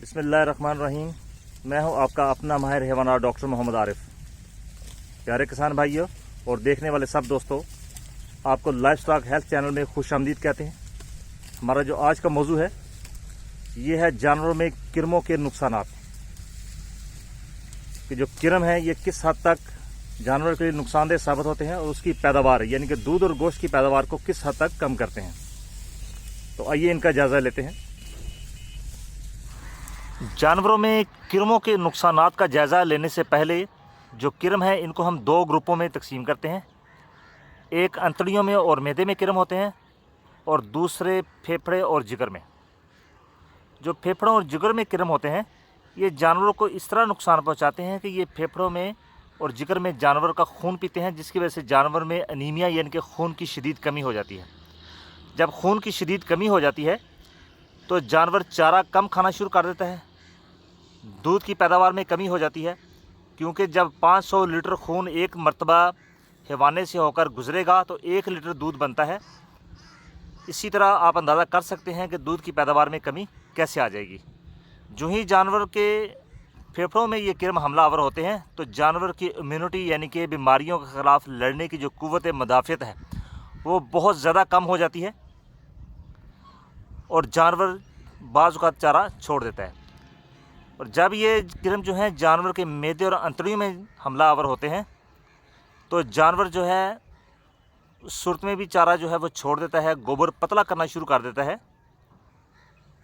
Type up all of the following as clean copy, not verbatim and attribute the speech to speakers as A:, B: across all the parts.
A: बिस्मिल्लाहिर्रहमानिर्रहीम। मैं हूं आपका अपना माहिर हैवानात डॉक्टर मोहम्मद आरिफ। प्यारे किसान भाइयों और देखने वाले सब दोस्तों, आपको लाइवस्टॉक हेल्थ चैनल में खुशामदीद कहते हैं। हमारा जो आज का मौजू है ये है जानवरों में किरमों के नुकसानात। कि जो किरम है ये किस हद तक जानवर के लिए नुकसानदेह साबित होते हैं और उसकी पैदावार यानी कि दूध और गोश्त की पैदावार को किस हद तक कम करते हैं। तो आइए इनका जायजा लेते हैं। जानवरों में किरमों के नुकसानात का जायज़ा लेने से पहले जो किरम है इनको हम दो ग्रुपों में तकसीम करते हैं। एक अंतड़ियों में और मैदे में किरम होते हैं और दूसरे फेफड़े और जिगर में। जो फेफड़ों और जिगर में किरम होते हैं ये जानवरों को इस तरह नुकसान पहुंचाते हैं कि ये फेफड़ों में और जिगर में जानवर का खून पीते हैं, जिसकी वजह से जानवर में अनीमिया यानी कि खून की शदीद कमी हो जाती है। जब खून की शदीद कमी हो जाती है तो जानवर चारा कम खाना शुरू कर देता है। दूध की पैदावार में कमी हो जाती है, क्योंकि जब 500 लीटर खून एक मरतबा हैवाने से होकर गुजरेगा तो 1 लीटर दूध बनता है। इसी तरह आप अंदाज़ा कर सकते हैं कि दूध की पैदावार में कमी कैसे आ जाएगी। जो ही जानवर के फेफड़ों में ये किरम हमलावर होते हैं तो जानवर की इम्यूनिटी यानी कि बीमारियों के ख़िलाफ़ लड़ने की जो क़ुव्वत मुदाफ़ियत है वो बहुत ज़्यादा कम हो जाती है और जानवर बाज़ औक़ात चारा छोड़ देता है। और जब ये किरम जो है जानवर के मैदे और अंतड़ियों में हमलावर होते हैं तो जानवर जो है उस सूरत में भी चारा जो है वो छोड़ देता है, गोबर पतला करना शुरू कर देता है।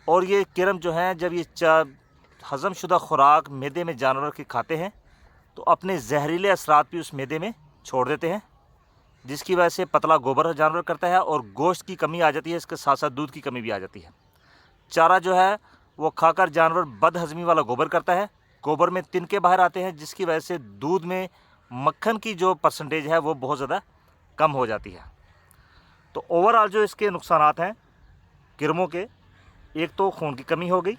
A: और ये किरम जो है जब ये हज़म शुदा खुराक मैदे में जानवर के खाते हैं तो अपने जहरीले असरात भी उस मैदे में छोड़ देते हैं, जिसकी वजह से पतला गोबर जानवर करता है और गोश्त की कमी आ जाती है। इसके साथ साथ दूध की कमी भी आ जाती है। चारा जो है वो खाकर जानवर बदहज़मी वाला गोबर करता है। गोबर में तिनके बाहर आते हैं, जिसकी वजह से दूध में मक्खन की जो परसेंटेज है वो बहुत ज़्यादा कम हो जाती है। तो ओवरऑल जो इसके नुकसानात हैं किरमों के, एक तो खून की कमी हो गई,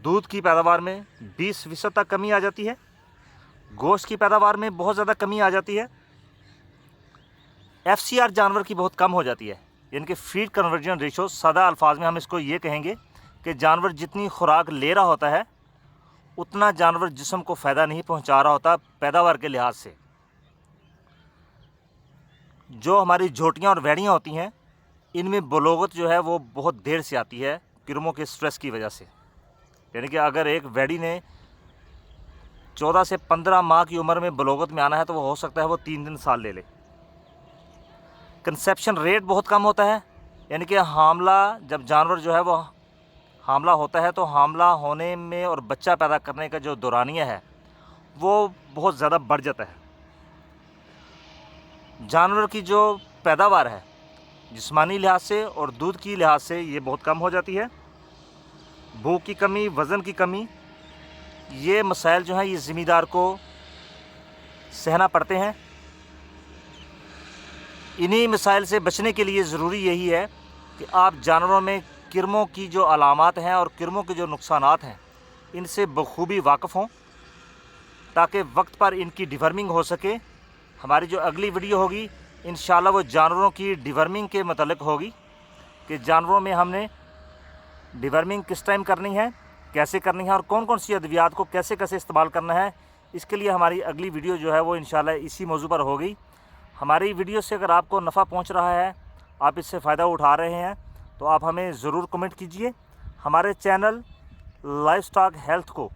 A: दूध की पैदावार में 20% तक कमी आ जाती है, गोश्त की पैदावार में बहुत ज़्यादा कमी आ जाती है, FCR जानवर की बहुत कम हो जाती है, यानी कि फीड कन्वर्जन रेशो। सादा अल्फाज में हम इसको ये कहेंगे कि जानवर जितनी खुराक ले रहा होता है उतना जानवर जिस्म को फ़ायदा नहीं पहुंचा रहा होता पैदावार के लिहाज से। जो हमारी झोटियाँ और वैड़ियाँ होती हैं इनमें बलोगत जो है वो बहुत देर से आती है किरमों के स्ट्रेस की वजह से। यानी कि अगर एक वैड़ी ने 14 से 15 माह की उम्र में बलोगत में आना है तो वो हो सकता है वो 3 दिन साल ले ले। कंसेप्शन रेट बहुत कम होता है, यानी कि हामला जब जानवर जो है वो हामला होता है तो हामला होने में और बच्चा पैदा करने का जो दौरानिया है वो बहुत ज़्यादा बढ़ जाता है। जानवर की जो पैदावार है जिस्मानी लिहाज से और दूध की लिहाज से ये बहुत कम हो जाती है। भूख की कमी, वज़न की कमी, ये मसाइल जो हैं ये ज़िम्मेदार को सहना पड़ते हैं। इन्हीं मसाइल से बचने के लिए ज़रूरी यही है कि आप जानवरों में किरमों की जो अलामात हैं और किरमों के जो नुकसानात हैं इनसे बखूबी वाकिफ़ हों, ताकि वक्त पर इनकी डिवर्मिंग हो सके। हमारी जो अगली वीडियो होगी इंशाल्लाह वो जानवरों की डिवर्मिंग के मतलब होगी कि जानवरों में हमने डिवर्मिंग किस टाइम करनी है, कैसे करनी है और कौन कौन सी अद्वियात को कैसे कैसे इस्तेमाल करना है। इसके लिए हमारी अगली वीडियो जो है वो इंशाल्लाह इसी मौजू पर होगी। हमारी वीडियो से अगर आपको नफ़ा पहुंच रहा है, आप इससे फ़ायदा उठा रहे हैं, तो आप हमें ज़रूर कमेंट कीजिए। हमारे चैनल लाइवस्टॉक हेल्थ को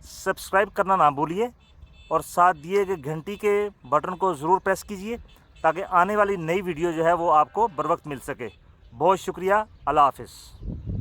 A: सब्सक्राइब करना ना भूलिए और साथ दिए गए घंटी के बटन को ज़रूर प्रेस कीजिए ताकि आने वाली नई वीडियो जो है वो आपको बर वक्त मिल सके। बहुत शुक्रिया। अल्लाह हाफ़िज़।